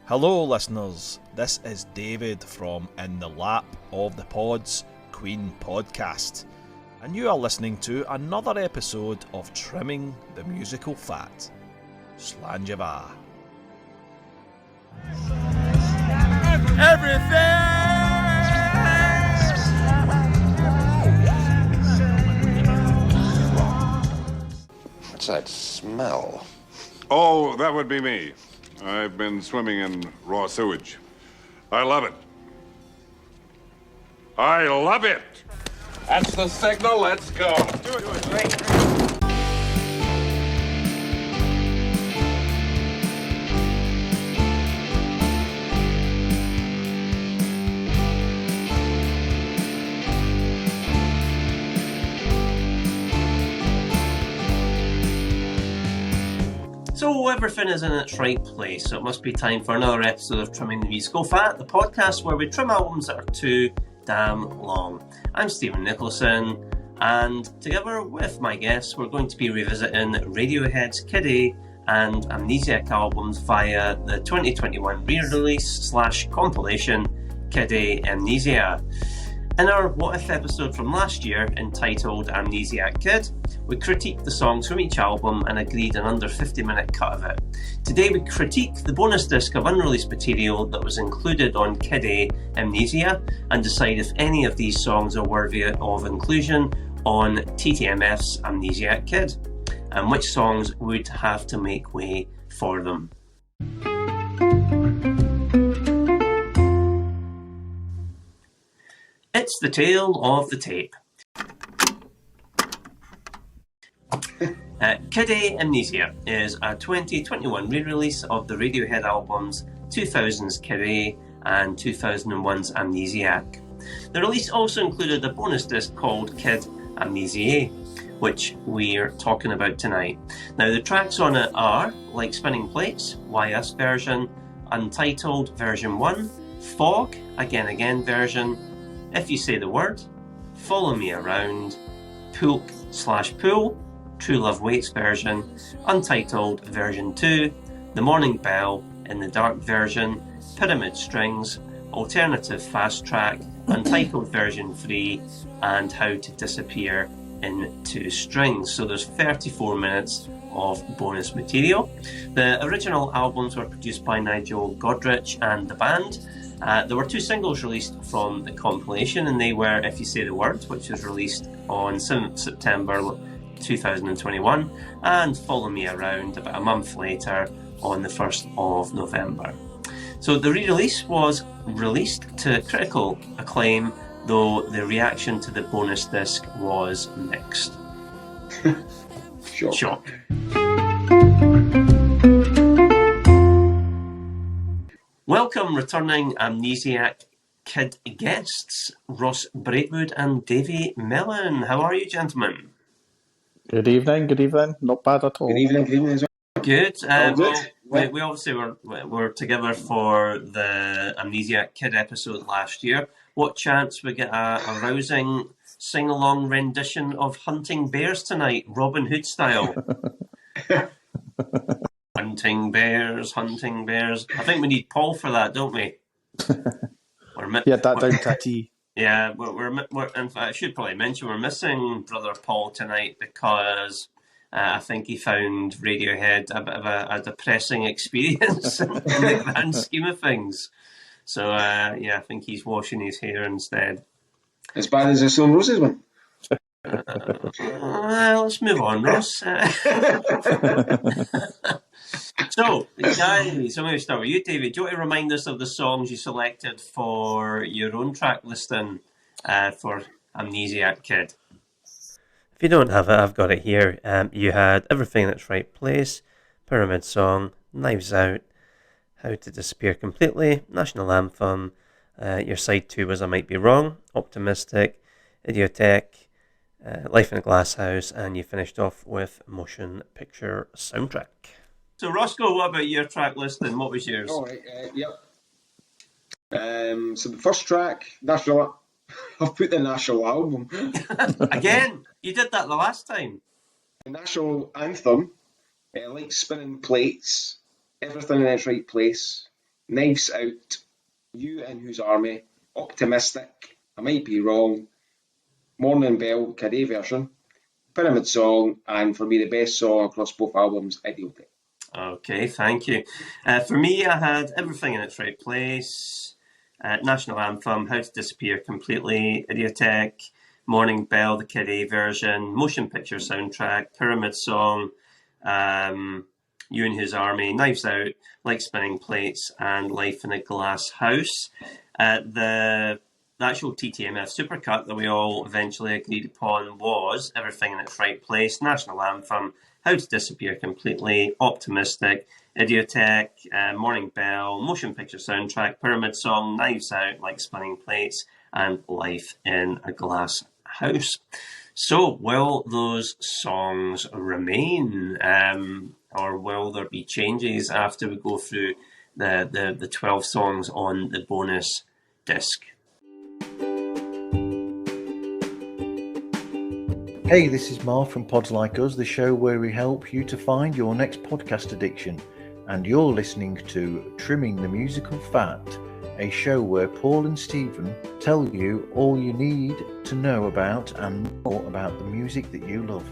Hello listeners, this is David from In the Lap of the Pods Queen podcast, and you are listening to another episode of Trimming the Musical Fat. Slanjava. What's that smell? Oh, that would be me. I've been swimming in raw sewage. I love it. I love it! That's the signal. Let's go. Do it. So everything is in its right place, so it must be time for another episode of Trimming the Musical Fat, the podcast where we trim albums that are too damn long. I'm Stephen Nicholson, and together with my guests, we're going to be revisiting Radiohead's Kid A and Amnesiac albums via the 2021 re-release / compilation Kid A Amnesia. In our What If episode from last year, entitled Amnesiac Kid, we critiqued the songs from each album and agreed an under 50-minute cut of it. Today we critique the bonus disc of unreleased material that was included on Kid A Amnesia and decide if any of these songs are worthy of inclusion on TTMF's Amnesiac Kid, and which songs would have to make way for them. It's the tale of the tape. Kid A Amnesia is a 2021 re-release of the Radiohead albums 2000's Kid A and 2001's Amnesiac. The release also included a bonus disc called Kid Amnesia, which we're talking about tonight. Now the tracks on it are Like Spinning Plates, YS version, Untitled version 1, Fog, Again version, If You Say the Word, Follow Me Around, Pool/Pool, True Love Waits version, Untitled version 2, The Morning Bell in the Dark version, Pyramid Strings, Alternative Fast Track, Untitled version 3, and How to Disappear in 2 Strings. So there's 34 minutes of bonus material. The original albums were produced by Nigel Godrich and the band. There were 2 singles released from the compilation, and they were If You Say the Word, which was released on 7th September 2021, and Follow Me Around about a month later on the 1st of November. So the re-release was released to critical acclaim, though the reaction to the bonus disc was mixed. Shock. Welcome returning Amnesiac Kid guests, Ross Braidwood and Davy Melon. How are you, gentlemen? Good evening. Not bad at all. Good evening as well. Good. Good. We obviously were together for the Amnesiac Kid episode last year. What chance we get a rousing sing-along rendition of Hunting Bears tonight, Robin Hood style? Hunting bears. I think we need Paul for that, don't we? Yeah, that down to a T. Yeah, we're in fact, I should probably mention we're missing Brother Paul tonight because I think he found Radiohead a bit of a depressing experience in the grand scheme of things. So, I think he's washing his hair instead. As bad as the Stone Roses one. Let's move on, Ross. So, guys, I'm going to start with you, David. Do you want to remind us of the songs you selected for your own track listing for Amnesiac Kid? If you don't have it, I've got it here. You had Everything in Its Right Place, Pyramid Song, Knives Out, How to Disappear Completely, National Anthem. Your side 2 was I Might Be Wrong, Optimistic, Idiotech, Life in a Glass House, and you finished off with Motion Picture Soundtrack. So, Roscoe, what about your track listing? What was yours? All right, yep. So the first track, National. I've put the National album. Again, you did that the last time. The National Anthem, Like Spinning Plates, Everything in Its Right Place, Knives Out, You and Whose Army, Optimistic, I Might Be Wrong, Morning Bell, Caddy version, Pyramid Song, and for me the best song across both albums, Idiotic. Okay, thank you. For me, I had Everything in Its Right Place, National Anthem, How to Disappear Completely, Idiotic, Morning Bell, the Kid A version, Motion Picture soundtrack, Pyramid Song, You and His Army, Knives Out, Like Spinning Plates, and Life in a Glass House. The actual TTMF Supercut that we all eventually agreed upon was Everything in Its Right Place, National Anthem, How to Disappear Completely, Optimistic, Idiotic, Morning Bell, Motion Picture Soundtrack, Pyramid Song, Knives Out, Like Spinning Plates, and Life in a Glass House. So, will those songs remain, or will there be changes after we go through the 12 songs on the bonus disc? Hey, this is Marv from Pods Like Us, the show where we help you to find your next podcast addiction. And you're listening to Trimming the Musical Fat, a show where Paul and Stephen tell you all you need to know about and more about the music that you love.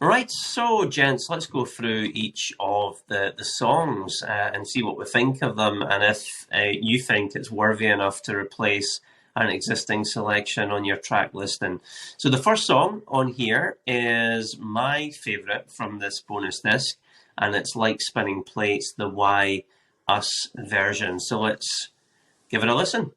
Right, so gents, let's go through each of the songs and see what we think of them, and if you think it's worthy enough to replace an existing selection on your track listing. So the first song on here is my favourite from this bonus disc, and it's Like Spinning Plates, the Why Us version. So let's give it a listen.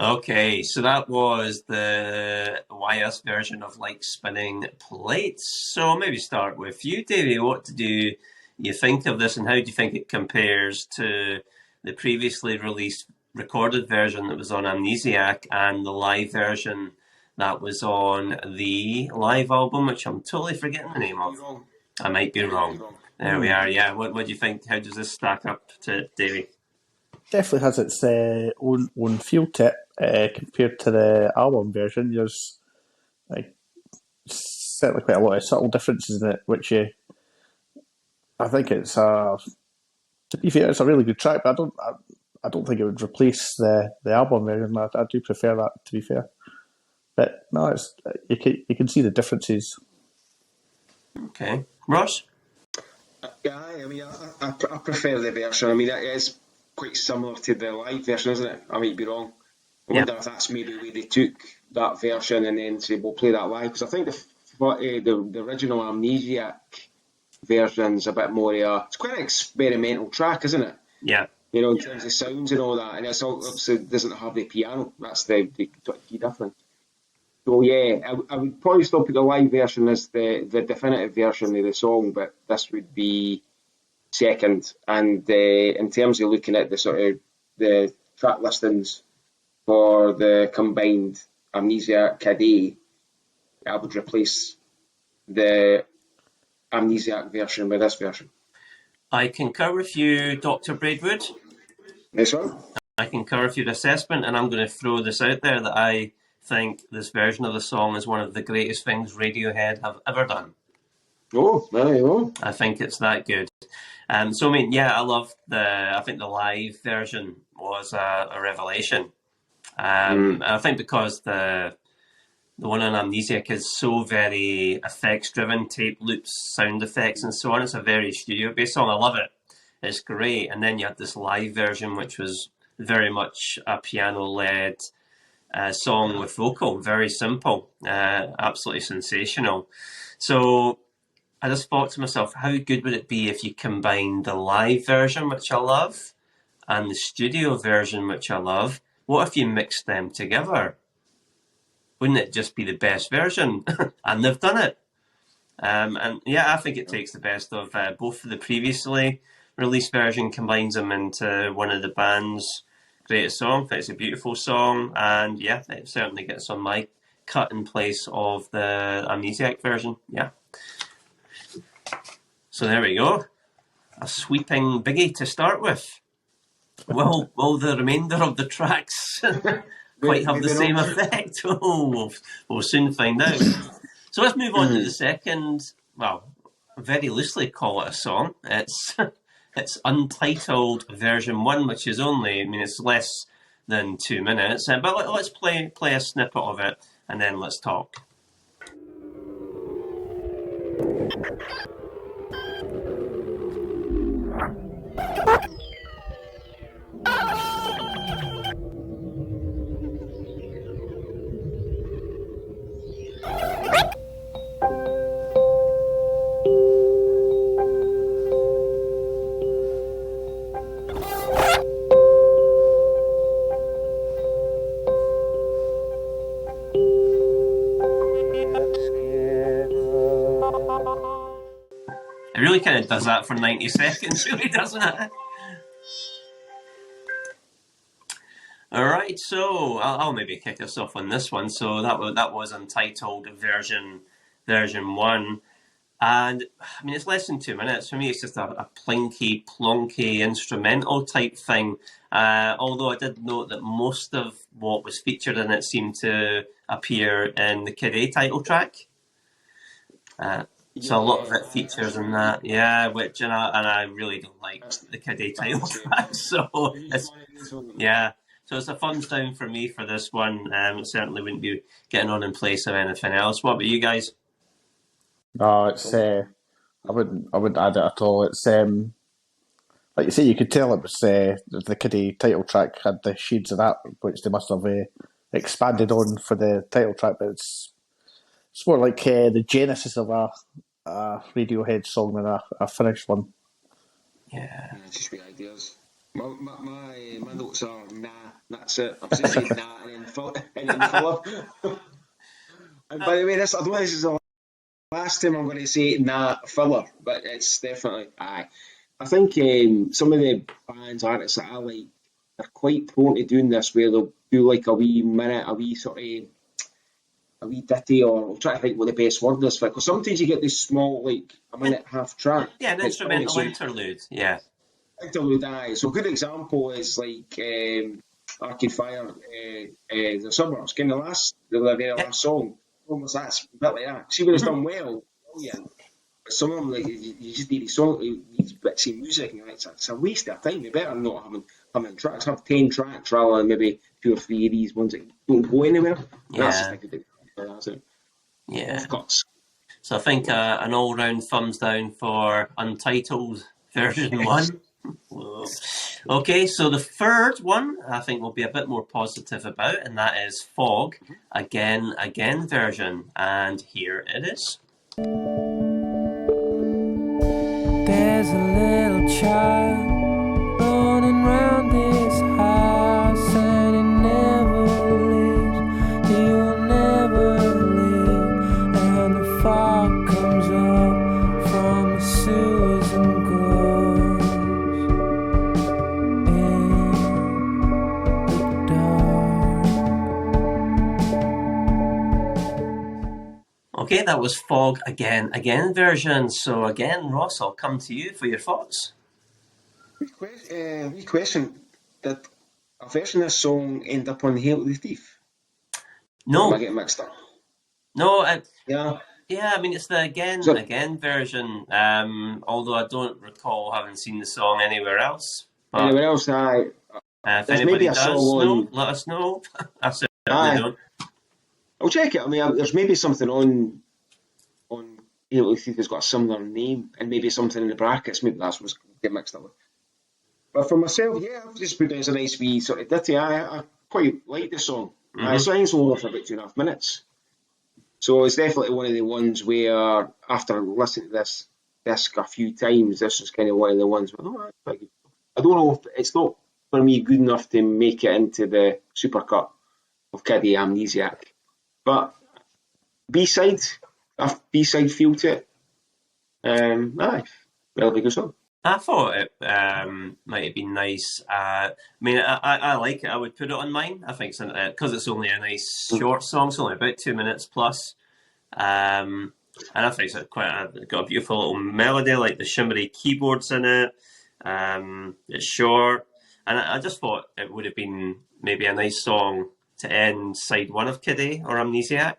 Okay, so that was the YS version of Like Spinning Plates. So maybe start with you, Davey. What did you think of this, and how do you think it compares to the previously released recorded version that was on Amnesiac and the live version that was on the live album, which I'm totally forgetting the name of? I might be wrong. There we are, yeah. What do you think? How does this stack up to it, Davey? Definitely has its own feel to it compared to the album version. There's certainly quite a lot of subtle differences in it, which I think it's to be fair, it's a really good track, but I don't think it would replace the album version. I do prefer that, to be fair. But no, it's you can see the differences. Okay, Ross. Yeah, I mean, I prefer the version. I mean, it is quite similar to the live version, isn't it? I might be wrong. I wonder if that's maybe where they took that version and then say, we'll play that live. Because I think the original Amnesiac version's a bit more, it's quite an experimental track, isn't it? Yeah. You know, in terms of sounds and all that. And it's obviously doesn't have the piano. That's the key difference. So yeah, I would probably still put the live version as the definitive version of the song, but this would be second. And in terms of looking at the sort of the track listings for the combined Amnesia Kid, I would replace the Amnesiac version with this version. I concur with you, Dr. Braidwood. This one? I concur with your assessment, and I'm going to throw this out there that I think this version of the song is one of the greatest things Radiohead have ever done. Oh, there you go. I think it's that good. So, I mean, yeah, I think the live version was a revelation. I think because the The one on Amnesiac is so very effects-driven, tape loops, sound effects, and so on. It's a very studio-based song. I love it. It's great. And then you had this live version, which was very much a piano-led song with vocal. Very simple. Absolutely sensational. So I just thought to myself, how good would it be if you combined the live version, which I love, and the studio version, which I love? What if you mixed them together? Wouldn't it just be the best version? And they've done it. And yeah, I think it takes the best of both of the previously released version, combines them into one of the band's greatest songs. It's a beautiful song, and yeah, it certainly gets on my cut in place of the Amnesiac version. Yeah. So there we go. A sweeping biggie to start with. Will the remainder of the tracks quite have the same effect? Oh, we'll soon find out. So let's move on to the second, well, very loosely call it a song. It's Untitled version 1, which is only, it's less than 2 minutes. But let's play a snippet of it, and then let's talk. It really kind of does that for 90 seconds, really, doesn't it? All right, so I'll maybe kick us off on this one. So that was Untitled version 1, and it's less than 2 minutes. For me, it's just a plinky, plonky instrumental type thing. Although I did note that most of what was featured in it seemed to appear in the Kid A title track. So a lot of it features in that, which and I really don't like the Kid A title track. So so it's a thumbs down for me for this one. It certainly wouldn't be getting on in place of anything else. What about you guys? No, it's I wouldn't add it at all. It's like you say, you could tell it was the Kid A title track had the shades of that, which they must have expanded on for the title track. But it's more like the genesis of a Radiohead song than a finished one. Yeah, just great ideas. My notes are nah, that's it. I've just said nah and then filler. And by the way, I don't think this is the last time I'm going to say nah filler, but it's definitely aye. I think some of the bands, artists that I like, they're quite prone to doing this, where they'll do like a wee minute, a wee sort of a wee ditty, or I'll try to think what the best word is for it. Because sometimes you get this small, like a minute half track. Yeah, an instrumental interlude. Yeah. Interlude, aye. So a good example is like Arcade Fire, The Suburbs. Kind of the very last song. Almost that's a bit like that. See when it's done well, brilliant. But some of them, like you just need these bits of music, and you're like, it's a waste of time. You better not having tracks. Have 10 tracks rather than maybe 2 or 3 of these ones that don't go anywhere. Yeah. That's just a good example. Yeah. So I think an all-round thumbs down for Untitled version 1. Okay, so the third one I think we'll be a bit more positive about, and that is Fog Again version, and here it is. There's a little child running round this house, and he never leaves, he will never leave, and the fog comes up from the sewers and goes in the dark. Okay, that was Fog Again version. So again, Ross, I'll come to you for your thoughts. Wee question. Did a version of this song end up on Hail to the Thief? No. Am I getting mixed up? No, Yeah. Yeah, it's the again version. Although I don't recall having seen the song anywhere else. But, anywhere else, aye. if anybody does know, let us know. I certainly don't. I'll check it. I mean, there's maybe something on Hail to Thief has got a similar name, and maybe something in the brackets. Maybe that's what's get mixed up with. But for myself, yeah, I've just put it as a nice wee sort of ditty. I quite like the song. So I think it's only for about 2.5 minutes. So it's definitely one of the ones where, after listening to this disc a few times, this is kind of one of the ones where, oh, that's quite good. I don't know if it's not, for me, good enough to make it into the supercut of Kiddie Amnesiac. But B-side, a B-side feel to it. Aye, really good song. I thought it might have been nice. I mean, I like it. I would put it on mine. I think because it's only a nice short song. It's only about 2 minutes plus. And I think it's got a beautiful little melody, like the shimmery keyboards in it. It's short. And I just thought it would have been maybe a nice song to end side one of Kiddie or Amnesiac,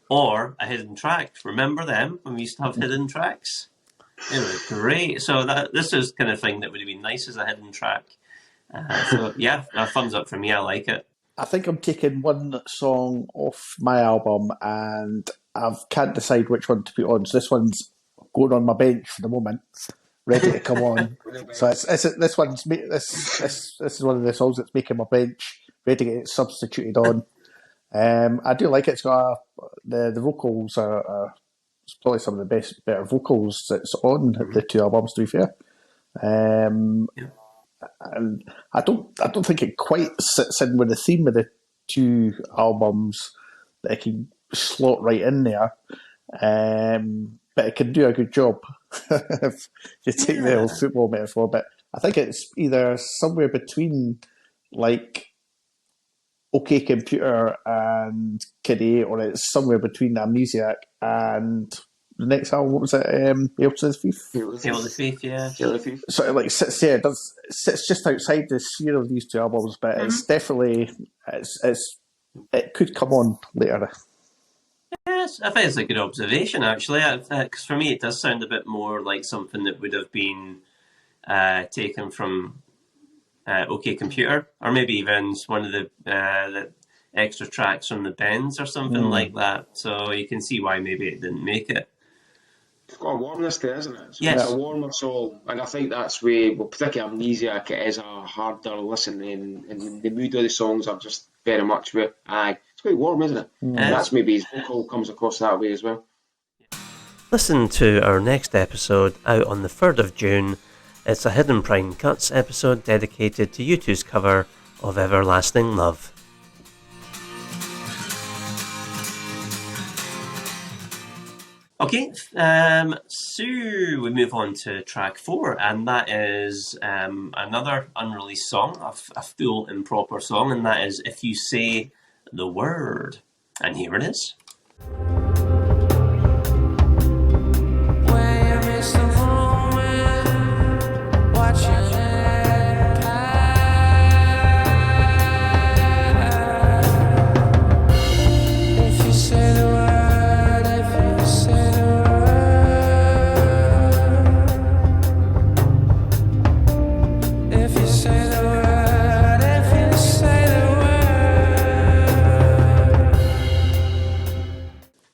or a hidden track. Remember them when we used to have hidden tracks? It was great. So this is kind of thing that would have been nice as a hidden track. So yeah, a thumbs up for me. I like it. I think I'm taking one song off my album, and I can't decide which one to put on. So this one's going on my bench for the moment, ready to come on. So this one's this is one of the songs that's making my bench, ready to get substituted on. I do like it. It's got the vocals are it's probably some of the better vocals that's on the two albums, to be fair. And I don't think it quite sits in with the theme of the two albums that it can slot right in there. But it can do a good job if you take the old football metaphor. But I think it's either somewhere between like OK Computer and Kiddie, or it's somewhere between Amnesiac and the next album. What was it? Hail to the Thief? Hail to the Thief, yeah. Hail to the Thief. So it like sits just outside the sphere of these two albums, but it's definitely it could come on later. Yes, I think it's a good observation actually. Because for me, it does sound a bit more like something that would have been taken from OK Computer, or maybe even one of the extra tracks from the Bends or something like that. So you can see why maybe it didn't make it. It's got a warmness to it, isn't it? Yes. It's a warmer song, and I think that's where, well, particularly Amnesiac, it is a harder listen, and the mood of the songs are just very much with, it's quite warm, isn't it? And that's maybe his vocal comes across that way as well. Listen to our next episode out on the 3rd of June. It's a Hidden Prime Cuts episode dedicated to U2's cover of Everlasting Love. Okay, so we move on to track 4, and that is another unreleased song, a full and proper song, and that is If You Say the Word. And here it is.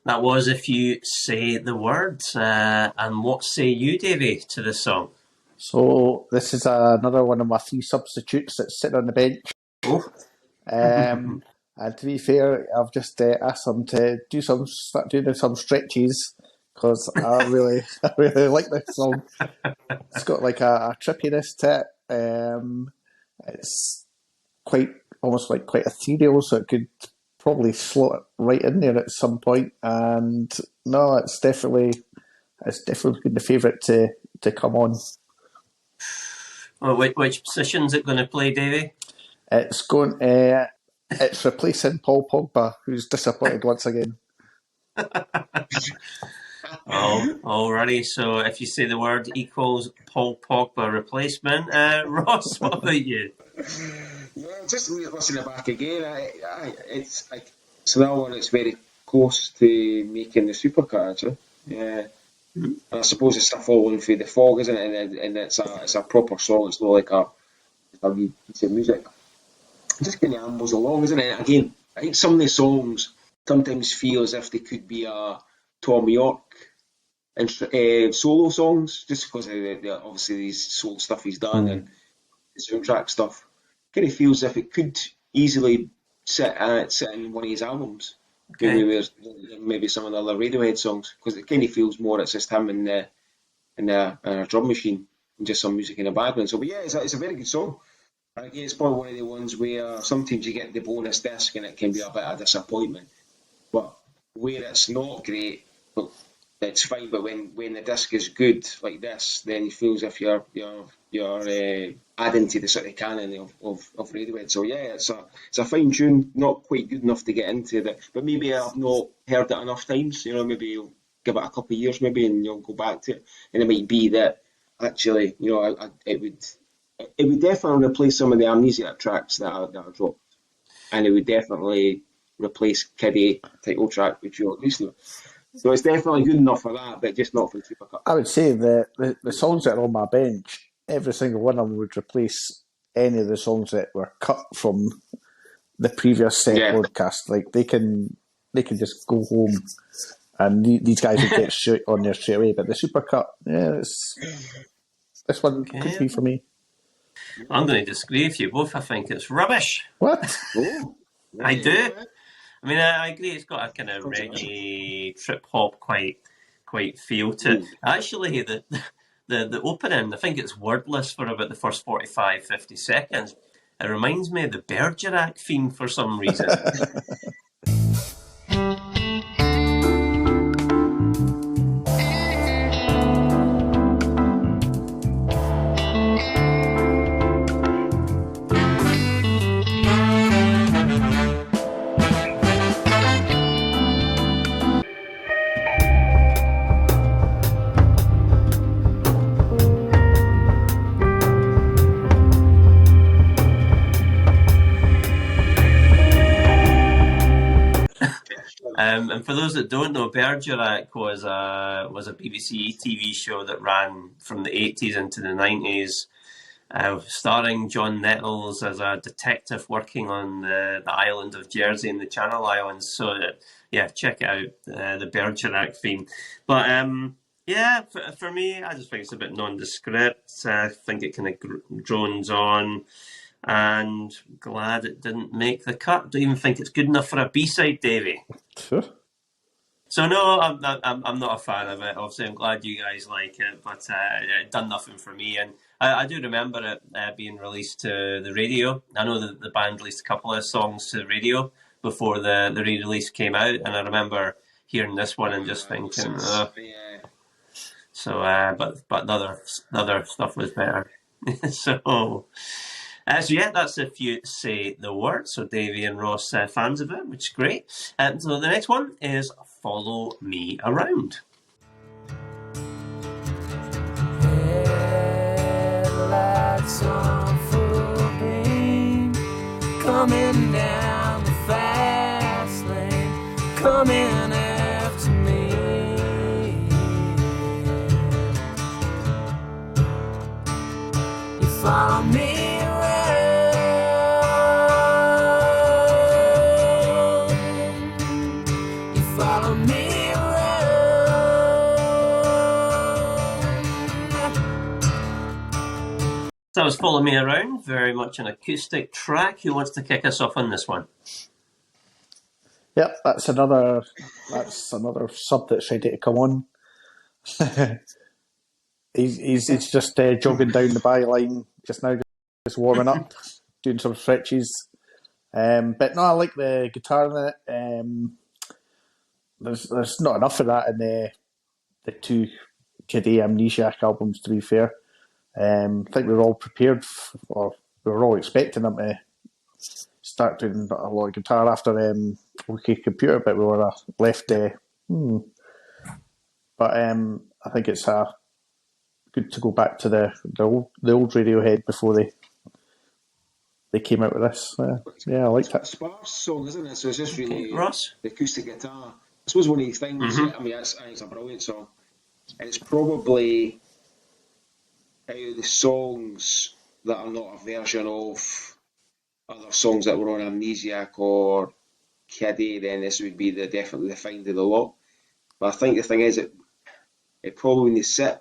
That was If You Say the Words. And what say you, Davey, to this song? So this is another one of my 3 substitutes that's sitting on the bench. Oh. And to be fair, I've just asked them to start doing some stretches, because I really like this song. It's got like a trippiness to it. It's almost quite ethereal, so it could probably slot right in there at some point. And no, it's definitely been the favourite to come on. Well, which position is it going to play, Davey? It's replacing Paul Pogba, who's disappointed once again. Alrighty. So if you say the word equals Paul Pogba replacement, Ross, what about you? Yeah, just listening back again. It's another one that's very close to making the supercut, actually. Yeah. Mm-hmm. And I suppose it's stuff following through the fog, isn't it? And it's a proper song. It's not like a wee piece of music. It just kind of ambles along, isn't it? Again, I think some of the songs sometimes feel as if they could be a Tom York solo songs, just because of obviously these solo stuff he's done and the soundtrack stuff. Kind of feels as if it could easily sit in one of his albums. Maybe some of the other Radiohead songs, because it kind of feels more it's just him and a drum machine and just some music in the background. So, but yeah, it's a very good song. And again, it's probably one of the ones where sometimes you get the bonus disc and it can be a bit of disappointment. But where it's not great, but it's fine. But when the disc is good like this, then it feels as if you're adding to the sort of canon of Radiohead. So yeah, it's a fine tune, not quite good enough to get into it. But maybe I've not heard it enough times. Maybe you'll give it a couple of years, maybe, and you'll go back to it. And it might be that actually, it would definitely replace some of the Amnesiac tracks that I dropped, and it would definitely replace Kid A title track, which you recently. So it's definitely good enough for that, but just not for the Supercut. I would say the songs that are on my bench, every single one of them would replace any of the songs that were cut from the previous set podcast. Like they can just go home, and these guys would get shit on there straight away. But the Supercut, this one could be for me. I'm going to disagree with you both. I think it's rubbish. What? I do. I mean, I agree. It's got a kind of reggae trip hop quite feel to it. Actually, the opening, I think it's wordless for about the first 45, 50 seconds. It reminds me of the Bergerac theme for some reason. And for those that don't know, Bergerac was a BBC TV show that ran from the 80s into the 90s, starring John Nettles as a detective working on the island of Jersey in the Channel Islands. So, check it out, the Bergerac theme. But, for me, I just think it's a bit nondescript. I think it kind of drones on. And glad it didn't make the cut. Don't even think it's good enough for a B-side, Davey. Sure. So no, I'm not a fan of it. Obviously, I'm glad you guys like it, but it done nothing for me. And I do remember it being released to the radio. I know that the band released a couple of songs to the radio before the re-release came out, and I remember hearing this one and just thinking, So, but the other stuff was better. So that's If You Say the Word. So Davey and Ross fans of it, which is great. So the next one is Follow Me Around. Headlights on full beam, coming down the fast lane, coming after me. You follow me. So that was Follow Me Around, very much an acoustic track. Who wants to kick us off on this one? Yep, that's another sub that's ready to come on. he's just jogging down the byline just now, just warming up, doing some stretches. But no, I like the guitar in it. There's not enough of that in the two Kid A Amnesiac albums, to be fair. I think we were all prepared, or we were all expecting them to start doing a lot of guitar after OK Computer, but we were left. But I think it's good to go back to the old Radiohead before they came out with this. I like that. It's a sparse song, isn't it? So it's just really Ross? The acoustic guitar. I suppose one of these things. I mean, it's a brilliant song, and it's probably out of the songs that are not a version of other songs that were on Amnesiac or Kiddie, then this would be definitely the find of the lot. But I think the thing is, it probably wouldn't sit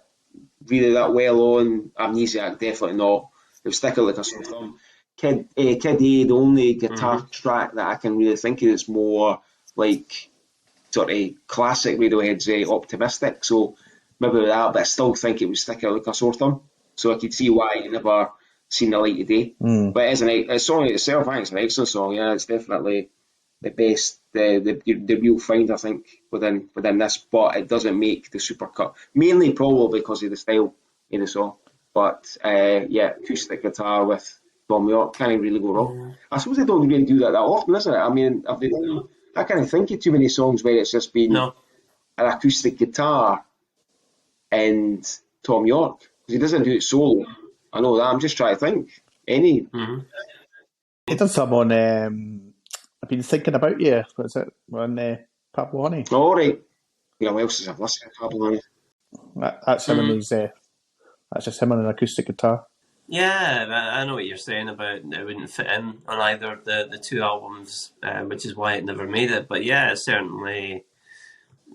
really that well on Amnesiac, definitely not. It would stick out like a sore thumb. Kiddie, the only guitar track that I can really think of is more like sort of classic Radiohead's Optimistic, so maybe with that, but I still think it would stick out like a sore thumb. So I could see why it never seen the light of day. But as a song itself, I think it's an excellent song. Yeah, it's definitely the best, the real find, I think, within this. But it doesn't make the supercut, mainly probably because of the style of the song. But yeah, acoustic guitar with Tom York can't really go wrong. I suppose they don't really do that often, isn't it? I mean, I can't think of too many songs where it's just been an acoustic guitar and Tom York, because he doesn't do it solo. I know that. I'm just trying to think. Any? He done some on. I've been thinking about you. What's it on Pablo Honey? All right. You know, what else is I've listened to Pablo Honey? That's him and his. That's just him on an acoustic guitar. Yeah, I know what you're saying about it wouldn't fit in on either of the two albums, which is why it never made it. But yeah, it's certainly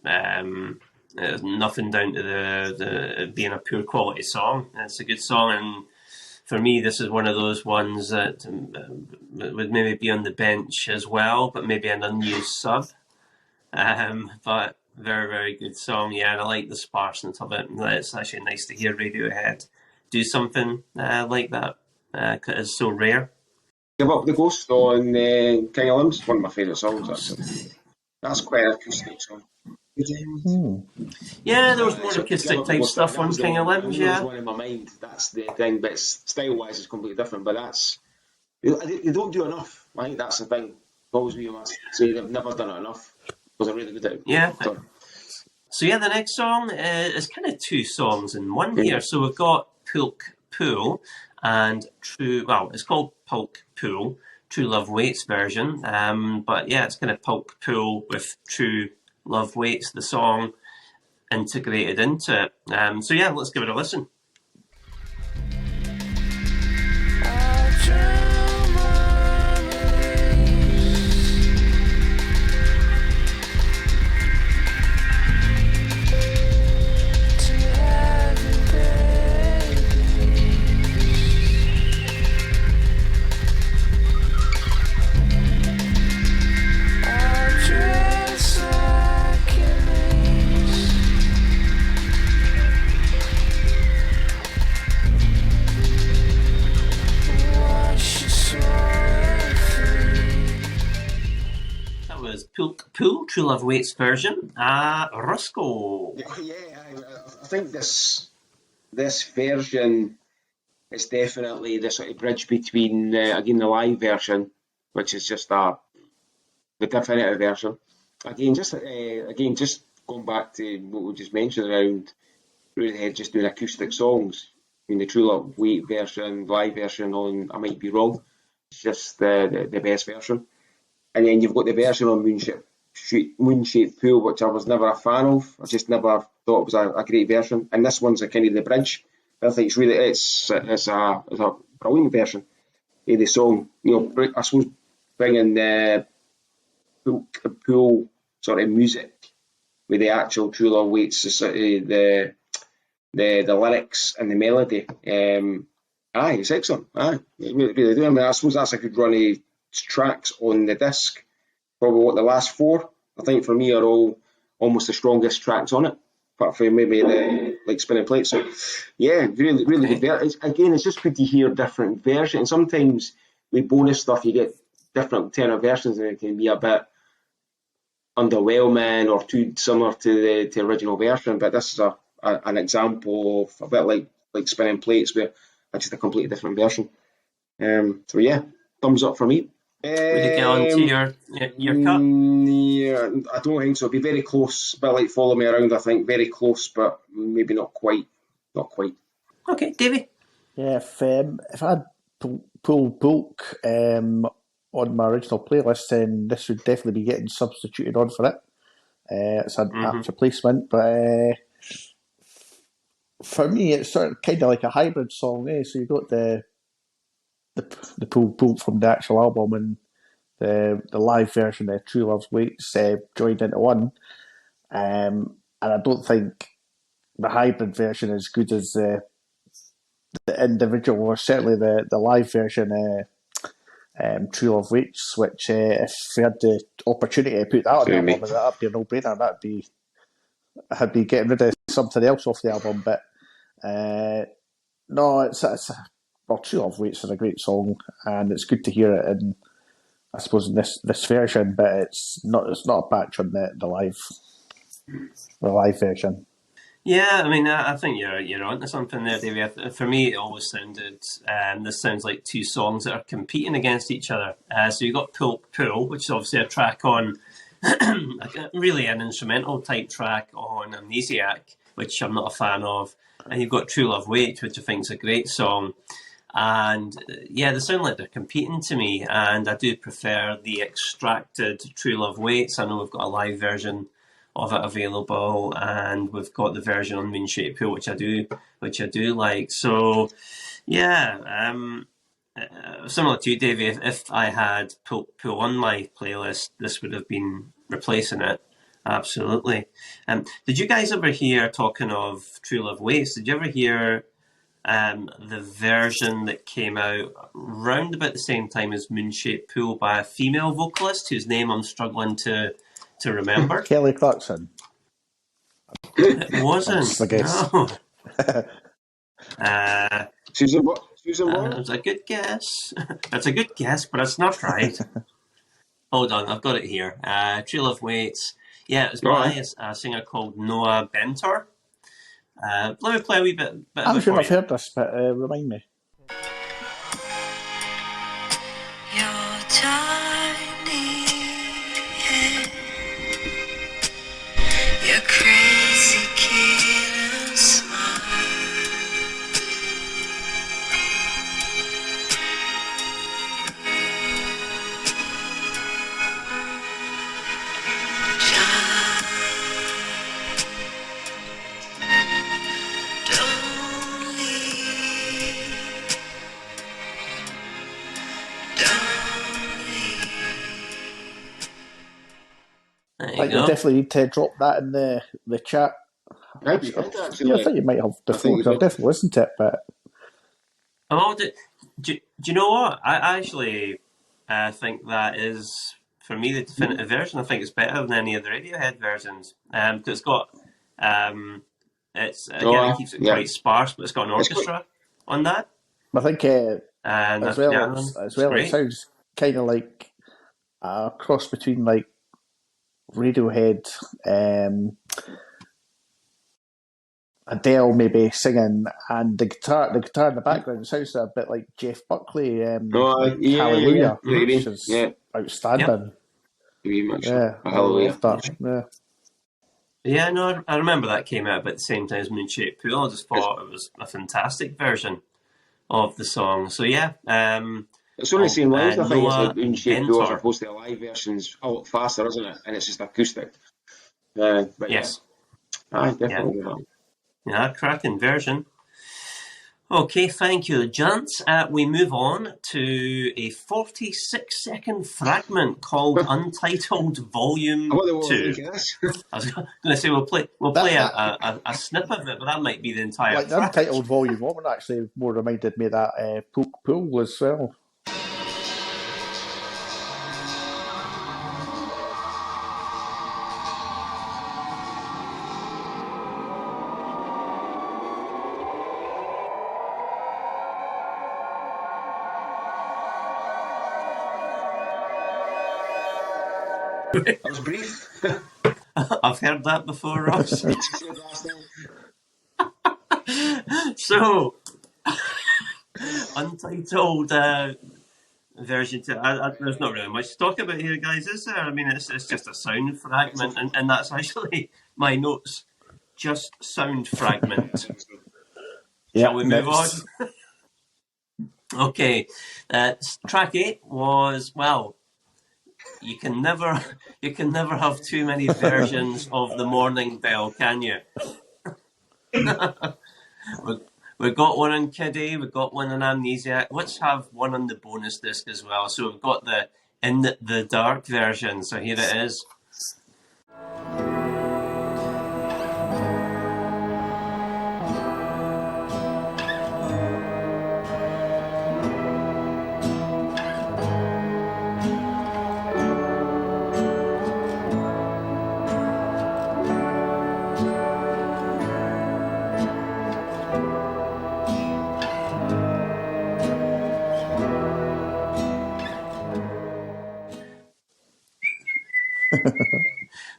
nothing down to the being a poor quality song. It's a good song, and for me, this is one of those ones that would maybe be on the bench as well, but maybe an unused sub. But very, very good song. Yeah, and I like the sparseness of it. It's actually nice to hear Radiohead do something like that, because it's so rare. Give Up the Ghost on King of Limbs, one of my favourite songs, actually. That's quite an acoustic song. Yeah, there was more acoustic type stuff on King of Limbs, yeah. That was one in my mind, that's the thing, but style-wise it's completely different, but that's... They don't do enough, I think that's the thing. Always we must say they've never done it enough, because they're really good at it. Yeah. So yeah, the next song is kind of two songs in one here. So we've got Pulk Pool and True... Well, it's called Pulk Pool, True Love Waits version. But yeah, it's kind of Pulk Pool with True Love Waits, the song integrated into it. So yeah, let's give it a listen. Pulk Pool, True Love Waits version. Roscoe. Yeah, I think this version is definitely the sort of bridge between again the live version, which is just the definitive version. Again, just going back to what we just mentioned around Radiohead just doing acoustic songs. I mean, the True Love Wait version, live version on I Might Be Wrong, it's just the best version. And then you've got the version on Moonshaped Pool, which I was never a fan of. I just never thought it was a great version. And this one's a kind of the bridge. I think it's a brilliant version of the song. You know, I suppose bringing the pool sort of music with the actual True Love Waits, the lyrics and the melody. It's excellent. It really do. I mean, I suppose that's a good run of tracks on the disc. Probably the last four, I think for me, are all almost the strongest tracks on it, apart from maybe the Spinning Plate. So yeah, really good version. Again, it's just good to hear different versions. And sometimes with bonus stuff you get different alternate versions and it can be a bit underwhelming or too similar to the original version. But this is an example of a bit like Spinning Plates where it's just a completely different version. So yeah, thumbs up for me. Would you get on to your cut? Yeah, I don't think so. It'd be very close, a bit like Follow Me Around, I think. Very close, but maybe not quite. Okay, Davey? Yeah, if I had Pulk on my original playlist, then this would definitely be getting substituted on for it. It's an apt replacement, but for me, it's sort of kind of like a hybrid song. So you've got the Pulk from the actual album, and the live version of True Love Waits joined into one. And I don't think the hybrid version is as good as the individual, or certainly the live version. True Love Waits, which if we had the opportunity to put that on the album, that'd be a no-brainer. I'd be getting rid of something else off the album. But no, it's True Love Waits is a great song, and it's good to hear it in, I suppose, in this version. But it's not a patch on the live version. Yeah, I mean, I think you're onto something there, Davey. For me, it always sounded, this sounds like two songs that are competing against each other. So you've got Pull, which is obviously a track on, really an instrumental type track on Amnesiac, which I'm not a fan of. And you've got True Love Wait, which I think is a great song. And yeah, they sound like they're competing to me. And I do prefer the extracted True Love Waits. I know we've got a live version of it available, and we've got the version on Moonshaped Pool, which I do like. So yeah, similar to you, Davey, if I had Pool on my playlist, this would have been replacing it. Absolutely. Did you guys ever hear, talking of True Love Waits, did you ever hear the version that came out round about the same time as Moonshaped Pool by a female vocalist whose name I'm struggling to remember? Kelly Clarkson. It wasn't. I guess. No. Susan Boyle? It was a good guess. It's a good guess, but it's not right. Hold on, I've got it here. True Love Waits. Yeah, it was by a singer called Noah Bentor. Let me play a wee bit I'm of it sure for I've you. heard this, but remind me. Your tiny head, your crazy killer smile, child, don't leave. There I you think you go. definitely need to drop that in the chat. Maybe Yeah, I actually. think you might have I think before, you 'cause I've did. definitely listened to it, but Oh, do you know what? I actually think that is, for me, the definitive version. I think it's better than any of the Radiohead versions. Because it's got, it keeps it Yeah. quite sparse, but it's got an It's quite- orchestra on that. I think And as that's well, piano. as It's well, it great. sounds kind of like a cross between like Radiohead, Adele maybe singing, and the guitar in the background sounds a bit like Jeff Buckley, Hallelujah, maybe. which is Yeah. outstanding. Very much. Yeah, I Hallelujah. love that. Yeah. Yeah, no, I remember that came out about the same time as Moonshaped Pool. I just thought it was a fantastic version of the song. So yeah, It's on the same lines, I think, as Noah the Moonshaped Pool, as Bentor. opposed to the live versions. A lot faster, isn't it? And it's just acoustic. But Yes. yeah, aye, definitely. Yeah, cracking version. Okay, thank you, gents. We move on to a 46-second fragment called Untitled Volume I wonder what 2. think of this. I was going to say we'll play a snip of it, but that might be the entire Like the track. Untitled Volume 1 actually more reminded me of that Pool as well. That was brief. I've heard that before, Ross. So, Untitled version 2. There's not really much to talk about here, guys, is there? I mean, it's just a sound fragment, and that's actually my notes. Just sound fragment. Shall we move on? Okay. Track 8 was, well, you can never have too many versions of the Morning Bell, can you? We've got one on Kiddie, we've got one on Amnesiac. Let's have one on the bonus disc as well. So we've got the in the dark version. So here it is.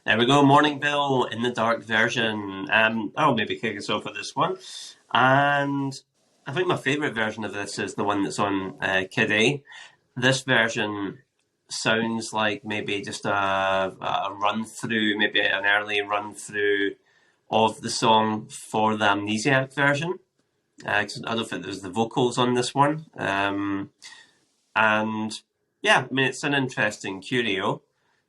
There we go, Morning Bill in the dark version. I'll maybe kick us off with this one. And I think my favourite version of this is the one that's on Kid A. This version sounds like maybe just a run through, maybe an early run through of the song for the Amnesiac version. 'Cause I don't think there's the vocals on this one. And yeah, I mean, it's an interesting curio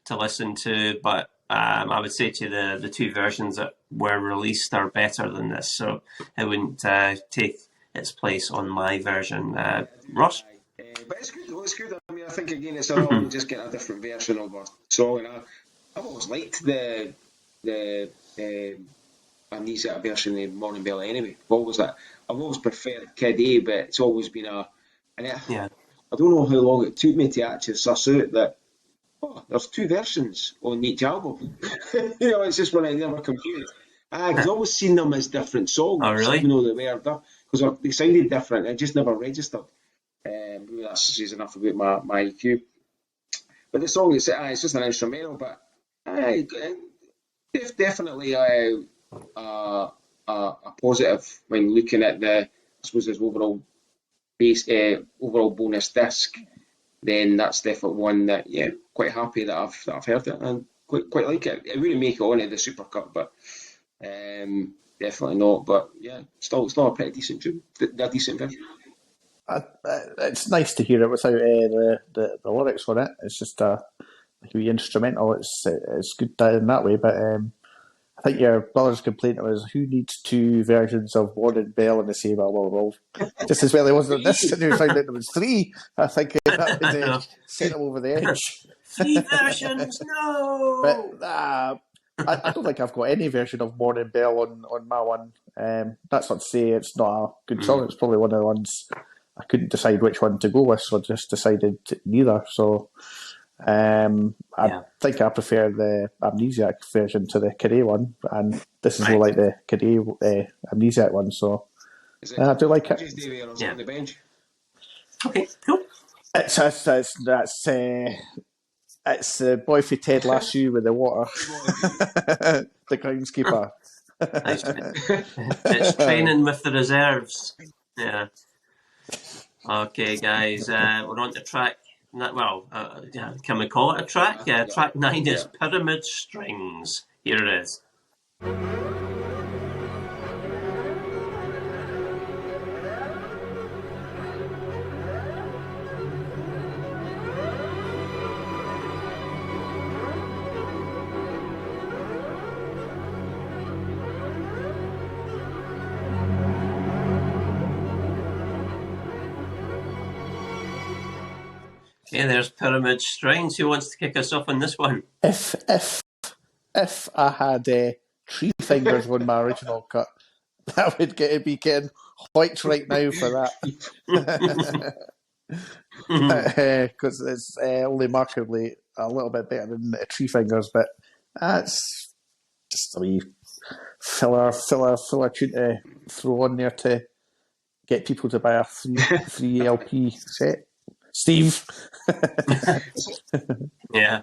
to listen to, but I would say to the two versions that were released are better than this, so it wouldn't take its place on my version. Ross? But it's good, though. It's good. I mean, I think, again, it's all just getting a different version of a song, and I've always liked the Amnesia version of Morning Bell anyway. I've always preferred Kid A, but it's always been I don't know how long it took me to actually suss out that there's two versions on each album. It's just when I never computed. I've always seen them as different songs. Oh, really? Even though they were, because they sounded different. I just never registered. Maybe that says enough about my IQ. But the song is it's just an instrumental, but it's definitely a positive when looking at I suppose his overall bonus disc. Then that's definitely one that quite happy that I've heard it and quite like it. It wouldn't make it onto the Supercut, but definitely not. But yeah, still a pretty decent tune, a decent version. It's nice to hear it without the lyrics on it. It's just a wee instrumental. It's good in that way. But I think your brother's complaint was, who needs two versions of Morning Bell in the same album? Well, just as well it wasn't this, and we found out there was three. I think that would send them over the edge. 3 versions, no! But I don't think I've got any version of Morning Bell on my one. That's not to say it's not a good song. It's probably one of the ones I couldn't decide which one to go with, so I just decided neither. So I think I prefer the Amnesiac version to the Kid A one, and this is more like the Kid A Amnesiac one. So I do like it. On the bench. Okay, cool. It's the boy for Ted Lasso with the water, the groundskeeper. It's training with the reserves. Yeah. Okay, guys, we're on to track. Can we call it a track? Track 9 is Pyramid Strings. Here it is. Okay, there's Pyramid Strings. Who wants to kick us off on this one? If I had 3 fingers on my original cut, that would be getting white right now for that. Because it's only markedly a little bit better than 3 fingers, but that's just a wee filler tune to throw on there to get people to buy a free LP set. Steve. Yeah.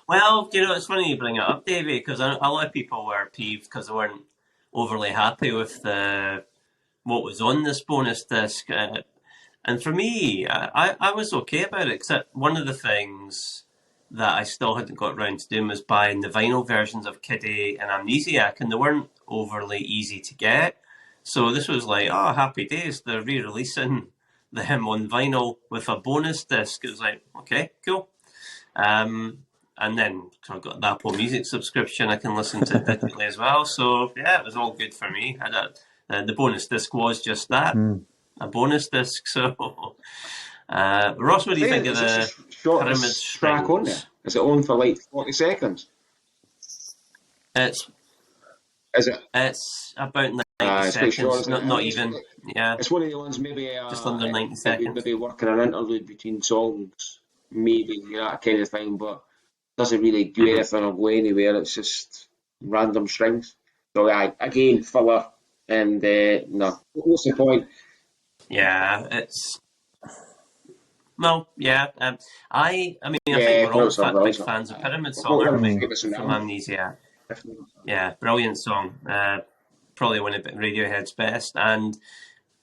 Well, it's funny you bring it up, Davey, because a lot of people were peeved because they weren't overly happy with what was on this bonus disc. And for me, I was okay about it, except one of the things that I still hadn't got around to doing was buying the vinyl versions of Kid A and Amnesiac, and they weren't overly easy to get. So this was like, happy days, they're re-releasing them on vinyl with a bonus disc. It was like, okay, cool. And then I've got the Apple Music subscription. I can listen to it digitally as well. So yeah, it was all good for me. The bonus disc was just that, a bonus disc. So Ross, what do you think of Is the this the shortest Pyramid track on there? Strings? Is it on for like 40 seconds? It's Is it? about 90 It's quite short, seconds, isn't it? not even, yeah, It's one of the ones maybe just under 90 maybe, seconds. maybe working an interlude between songs, maybe that kind of thing, but doesn't really do anything or go anywhere. It's just random strings. So again, filler, and no. What's the point? Yeah, it's well, yeah. I mean, I Yeah, think we're all something big else. fans of Pyramid I Song, thought aren't we? give it some From time. Amnesia. Yeah, brilliant song. Probably one of Radiohead's best, and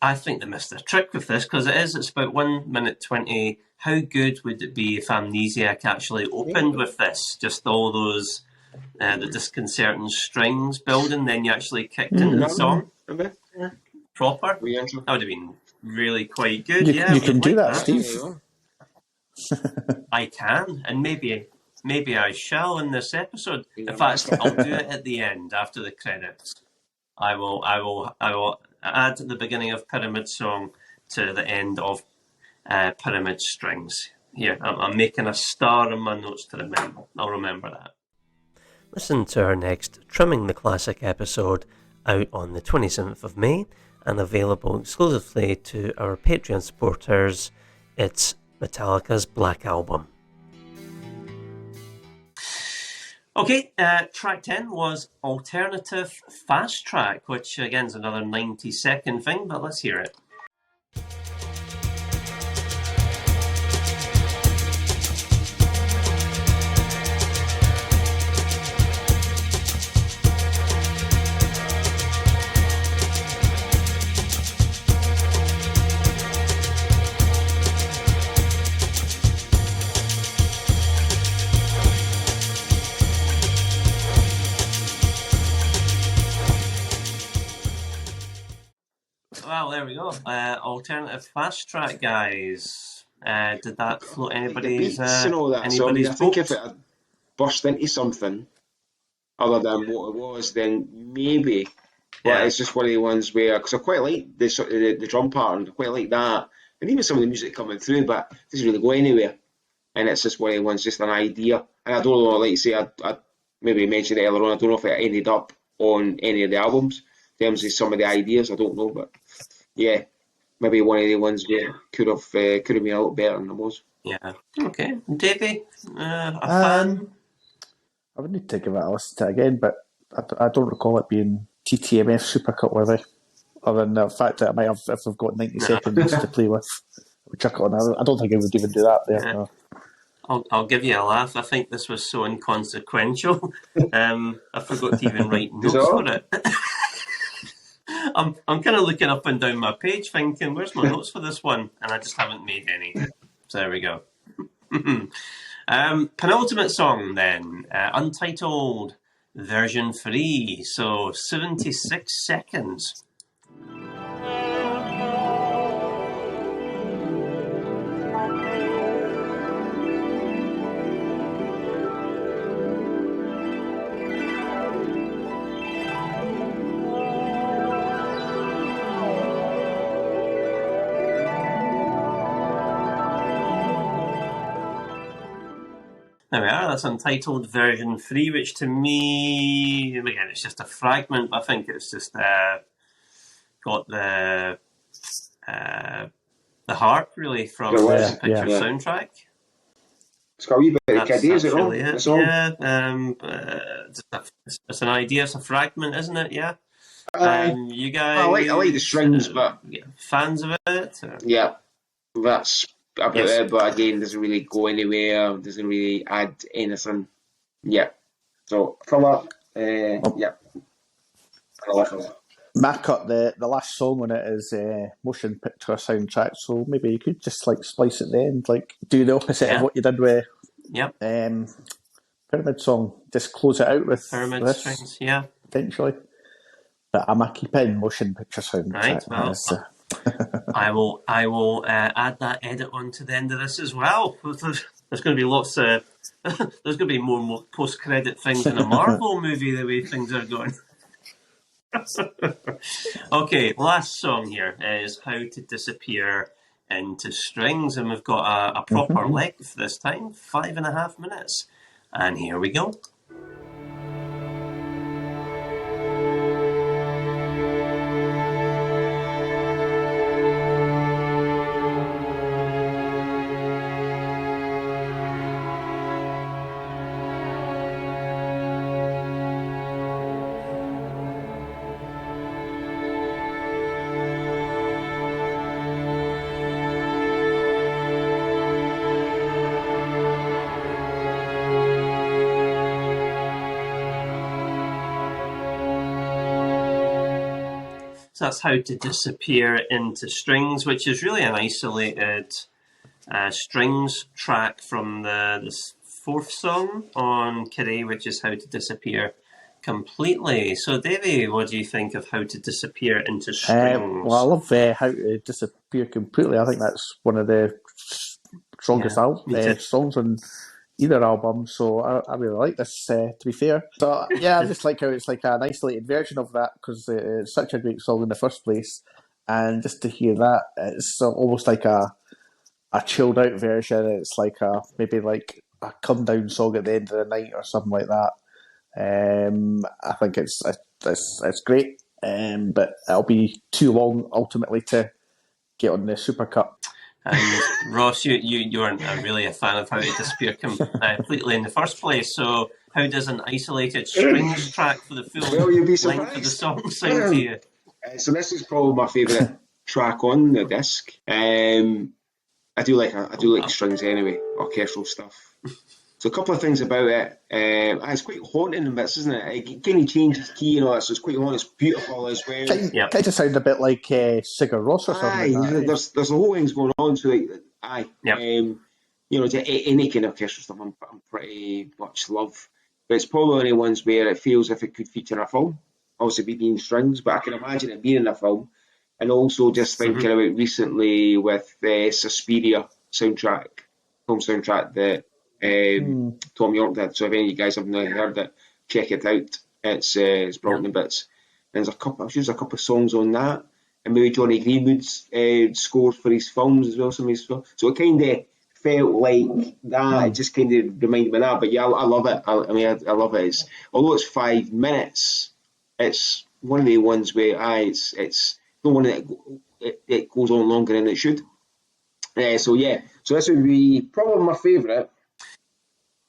I think they missed a trick with this because it's about 1 minute 20. How good would it be if Amnesiac actually opened with this? Just all those the disconcerting strings building, then you actually kicked into the song proper. That would have been really quite good. You, yeah, you can do that, There Steve. you I can, and maybe I shall in this episode. In fact, I'll do it at the end after the credits. I will add the beginning of Pyramid Song to the end of Pyramid Strings. Here, I'm making a star in my notes to remember. I'll remember that. Listen to our next Trimming the Classic episode out on the 27th of May and available exclusively to our Patreon supporters. It's Metallica's Black Album. Okay, track 10 was Alternative Fast Track, which again is another 90-second thing, but let's hear it. Well, there we go. Alternative Fast Track, guys. Did that float anybody's beats and all that. So I mean, anybody's I think boat? if it had burst into something other than what it was, then maybe. But Yeah. it's just one of the ones where, because I quite like the drum pattern, I quite like that, and even some of the music coming through, but it doesn't really go anywhere. And it's just one of the ones, just an idea. And I don't know, like you say, I maybe mentioned it earlier on, I don't know if it ended up on any of the albums in terms of some of the ideas, I don't know, but yeah, maybe one of the ones where could have been a little better than it was. Yeah. Okay. Davey, a fan? I would need to give it a listen to it again, but I don't recall it being TTMF Supercut worthy. Other than the fact that I might have, if I've got 90 seconds to play with, I would chuck it on. I don't think I would even do that there. Yeah. No. I'll give you a laugh. I think this was so inconsequential. I forgot to even write notes for it. I'm kind of looking up and down my page thinking, where's my notes for this one? And I just haven't made any. So there we go. Penultimate song then. Untitled version 3. So 76 seconds. There we are, that's Untitled version 3, which to me, again, it's just a fragment, but I think it's just got the heart, really, from the picture soundtrack. It's got a wee bit of kiddie, is it not? Really it. Yeah, it's an idea, it's a fragment, isn't it? Yeah. You guys... I like the strings, but... fans of it? Yeah, that's about it, but again, doesn't really go anywhere, doesn't really add anything. Yeah. So, filler, yeah. Filler. My cut, the last song on it is motion picture soundtrack, so maybe you could just like splice at the end, like do the opposite of what you did with Pyramid Song. Just close it out with Pyramid this, Strings, yeah. potentially. But I'm a keep in motion picture soundtrack. Right, well, I will add that edit on to the end of this as well. There's going to be lots of there's going to be more post-credit things in a Marvel movie the way things are going. Okay, last song here is How to Disappear Into Strings, and we've got a proper length this time, 5.5 minutes. And here we go. So that's How to Disappear Into Strings, which is really an isolated strings track from the fourth song on Carey, which is How to Disappear Completely. So, Davey, what do you think of How to Disappear Into Strings? Well, I love How to Disappear Completely. I think that's one of the strongest songs on either album, so I really like this, to be fair. So, yeah, I just like how it's like an isolated version of that, because it's such a great song in the first place, and just to hear that, it's almost like a chilled out version. It's like maybe like a come down song at the end of the night or something like that. I think it's great, but it'll be too long ultimately to get on the Supercut. And Ross, you weren't really a fan of How to Disappear Completely in the first place, so how does an isolated strings track for the full length of the song sound to you? So this is probably my favourite track on the disc. I do like strings anyway, orchestral stuff. So a couple of things about it. It's quite haunting in bits, isn't it? It kind of changes key and all that, so it's quite haunting. It's beautiful as well. Kind of sound a bit like Sigur Rós or something. Like that, there's a whole things going on. So any kind of orchestral stuff I'm pretty much love. But it's probably one of the ones where it feels if it could feature a film. Obviously, being strings, but I can imagine it being in a film. And also just thinking about recently with the Suspiria film soundtrack that Tom York did. So if any of you guys haven't heard it, check it out. It's brilliant in bits. And there's a couple of songs on that, and maybe Johnny Greenwood's scores for his films as well. Some of his films. So it kind of felt like that. It just kind of reminded me of that. But yeah, I love it. I love it. Although it's 5 minutes, it's one of the ones where it's the one that it goes on longer than it should. So this would be probably my favourite,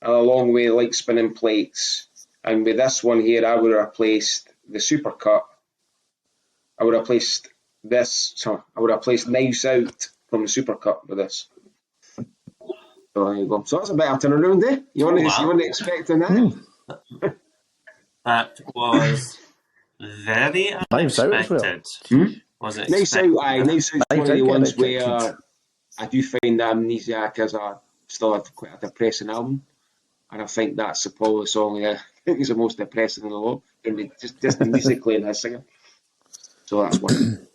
along with like Spinning Plates. And with this one here, I would have replaced the Supercut. I would have placed Knives Out from the Supercut with this. So there you go. So that's a bit of a turnaround there. You weren't expecting that? That was very unexpected. Was it? Knives Out is one of the ones where I do find that Amnesiac is still quite a depressing album. And I think that's probably the song I think is the most depressing of the lot. And just musically and his singing. So that's one.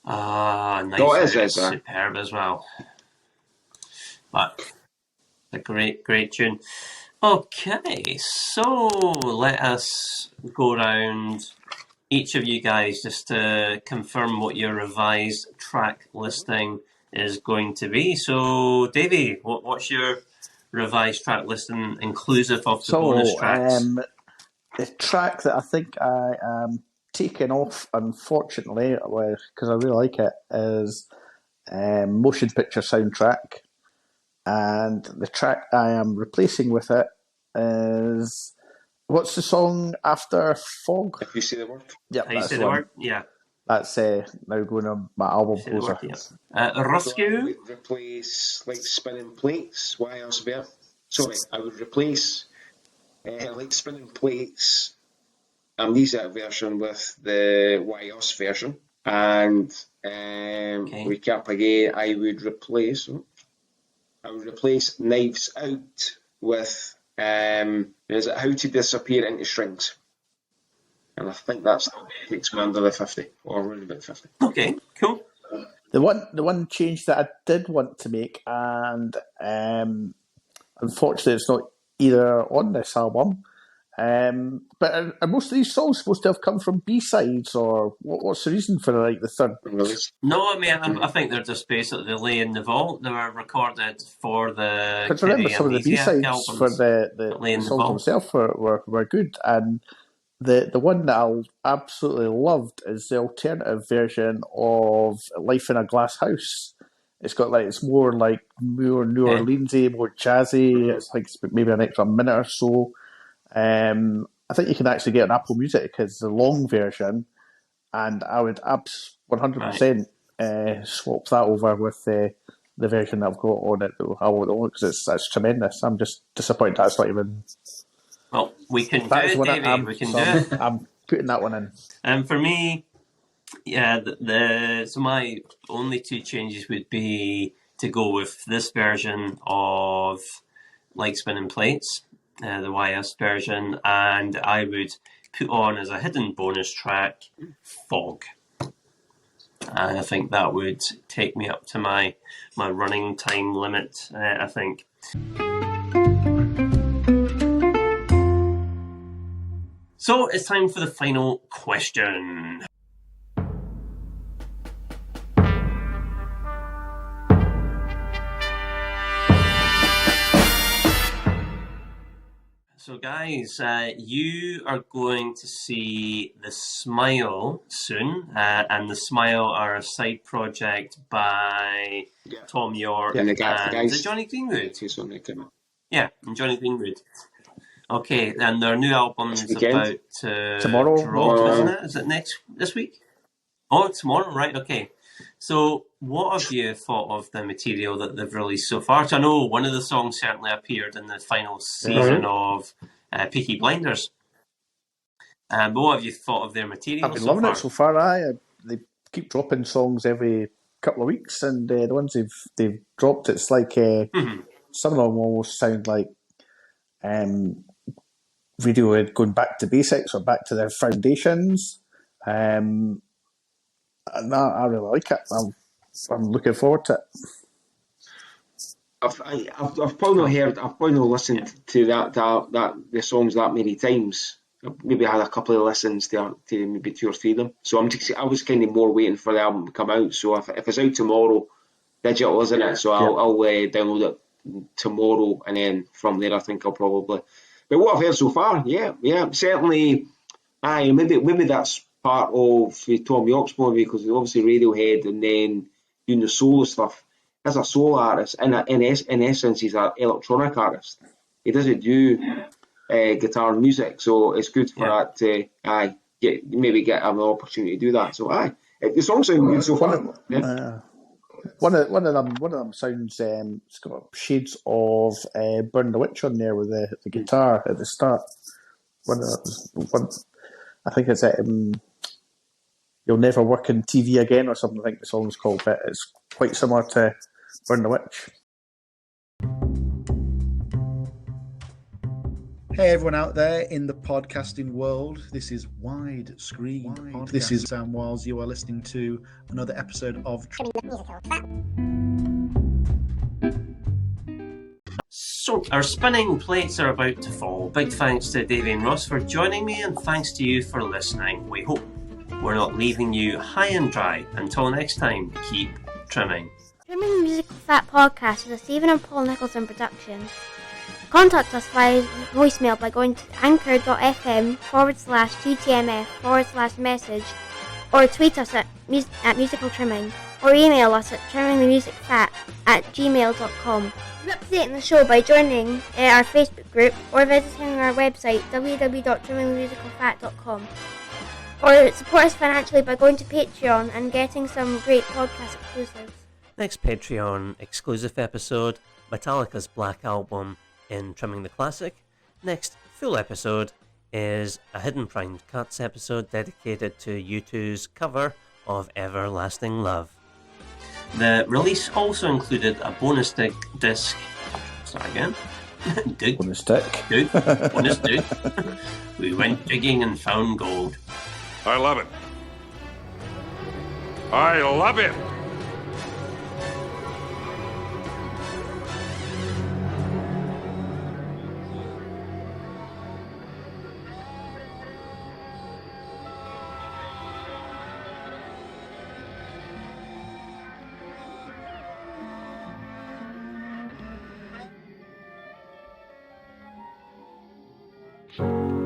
Nice. It's superb as well. But a great tune. Okay, so let us go around each of you guys just to confirm what your revised track listing is going to be. So, Davey, what's your revised track listing inclusive of the bonus tracks? The track that I think I am taking off, unfortunately, because I really like it, is Motion Picture Soundtrack. And the track I am replacing with it is... What's the song after Fog? If You Say the Word. Yep, How You Say the Word? Yeah. That's now going on my album closer. Roscoe? I would replace like Spinning Plates, Why Us Bear. Sorry, I would replace like Spinning Plates Amnesiac version with the Why Us version. And recap again, I would replace Knives Out with is it How to Disappear Into Strings. And I think that takes me under the 50, or around about 50. Okay, cool. The one change that I did want to make, and unfortunately it's not either on this album, But are most of these songs supposed to have come from B-sides, or what's the reason for like the third? No, I mean, I think they're just basically laying the vault. They were recorded for the. Because I remember some of the B-sides albums for the songs themselves were good, and the one that I absolutely loved is the alternative version of "Life in a Glass House." It's got it's more like more New Orleansy, more jazzy. It's like maybe an extra minute or so. I think you can actually get on Apple Music because the long version, and I would 100% swap that over with the version that I've got on it. Though I won't, because it's tremendous. I'm just disappointed that's not even. Well, we can do it, Davey. We can do it. I'm putting that one in. And for me, yeah, so my only two changes would be to go with this version of Like Spinning Plates, the YS version, and I would put on as a hidden bonus track Fog. And I think that would take me up to my running time limit, I think. So it's time for the final question. So guys, you are going to see The Smile soon, and The Smile are a side project by Tom York and Johnny Greenwood. Yeah, and Johnny Greenwood. Okay, and their new album is about tomorrow, drop, isn't it? Is it this week? Oh, tomorrow, right? Okay. So, what have you thought of the material that they've released so far? So I know one of the songs certainly appeared in the final season of Peaky Blinders. But what have you thought of their material I've been loving it so far. They keep dropping songs every couple of weeks, and the ones they've dropped, it's like some of them almost sound like Radiohead going back to basics or back to their foundations. And I really like it. I'm looking forward to it. I've probably not heard. I've probably not listened to that the songs that many times. I've maybe had a couple of listens to maybe 2 or 3 of them. So I was kind of more waiting for the album to come out. So if it's out tomorrow, digital, isn't it? So I'll download it tomorrow, and then from there I think I'll probably. But what I've heard so far, yeah, certainly. Maybe that's part of Tom York's movie, because obviously Radiohead and then doing the solo stuff. As a solo artist, in essence, he's an electronic artist. He doesn't do guitar music, so it's good for that to get an opportunity to do that. So the songs sound good so far. One of them sounds. It's got shades of Burn the Witch on there with the guitar at the start. I think it's You'll Never Work in TV Again or something. I think the song's called, but it's quite similar to Burn the Witch. Hey everyone out there in the podcasting world, this is Widescreen Podcast. This is Sam Wiles. You are listening to another episode of Trimming the Musical Fat. So, our spinning plates are about to fall. Big thanks to Davey and Ross for joining me, and thanks to you for listening. We hope we're not leaving you high and dry. Until next time, keep trimming. Trimming the Musical Fat podcast is a Stephen and Paul Nicholson production. Contact us via voicemail by going to anchor.fm/TTMF/message, or tweet us at musical trimming, or email us at trimmingthemusicfat@gmail.com. Keep up to date on the show by joining our Facebook group or visiting our website www.trimmingthemusicalfat.com. Or support us financially by going to Patreon and getting some great podcast exclusives. Next Patreon exclusive episode, Metallica's Black Album in Trimming the Classic. Next full episode is a Hidden Primed Cuts episode dedicated to U2's cover of Everlasting Love. The release also included a bonus disc. Start again. Bonus disc. Bonus disc. We went digging and found gold. I love it. I love it. Bye.